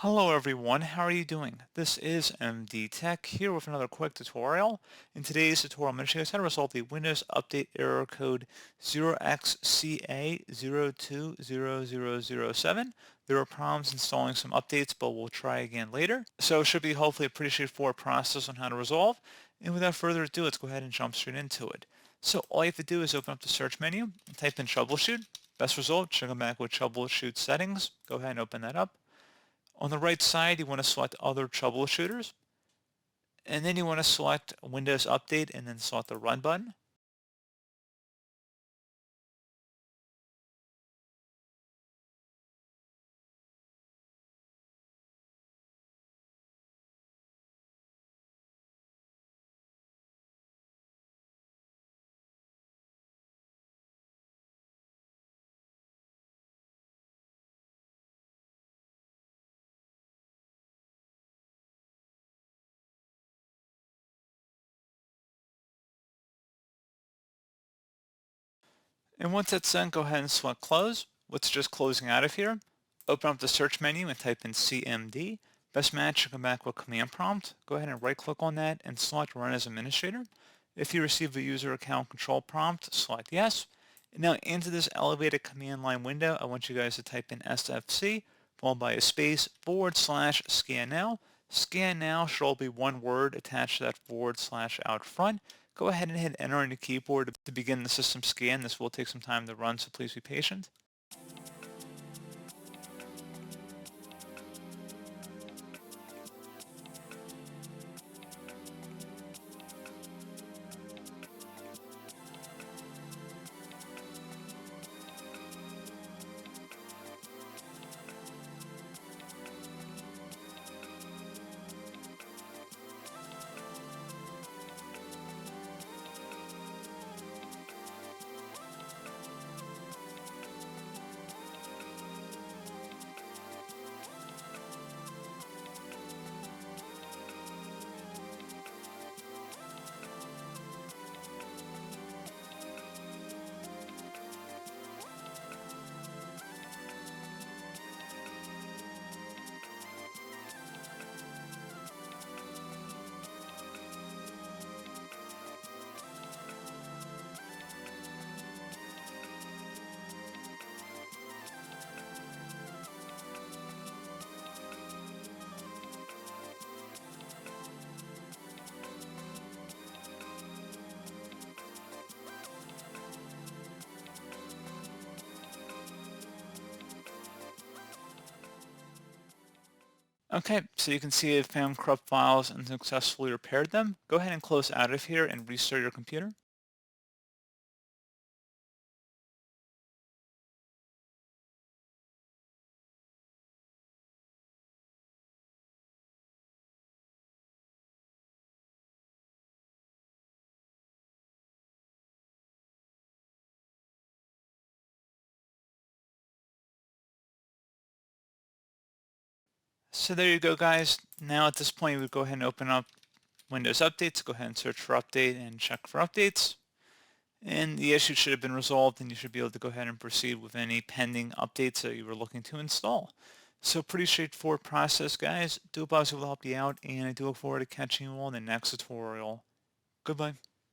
Hello everyone, how are you doing? This is MD Tech here with another quick tutorial. In today's tutorial, I'm going to show you how to resolve the Windows Update error code 0xca020007. There are problems installing some updates, but we'll try again later. So it should be hopefully a pretty straightforward process on how to resolve. And without further ado, let's go ahead and jump straight into it. So all you have to do is open up the search menu and type in Troubleshoot. Best result should come back with Troubleshoot settings. Go ahead and open that up. On the right side, you want to select Other Troubleshooters, and then you want to select Windows Update and then select the Run button. And once that's done, go ahead and select Close. What's just closing out of here? Open up the search menu and type in CMD. Best match should come back with Command Prompt. Go ahead and right-click on that and select Run as Administrator. If you receive a user account control prompt, select Yes. And now into this elevated command line window, I want you guys to type in SFC, followed by a space, / scan now. Scan now should all be one word attached to that / out front. Go ahead and hit enter on your keyboard to begin the system scan. This will take some time to run, so please be patient. Okay, so you can see it found corrupt files and successfully repaired them. Go ahead and close out of here and restart your computer. So there you go, guys. Now at this point, we would go ahead and open up Windows Updates. Go ahead and search for Update and check for updates. And the issue should have been resolved, and you should be able to go ahead and proceed with any pending updates that you were looking to install. So pretty straightforward process, guys. Do hope I was able to help you out, and I do look forward to catching you all in the next tutorial. Goodbye.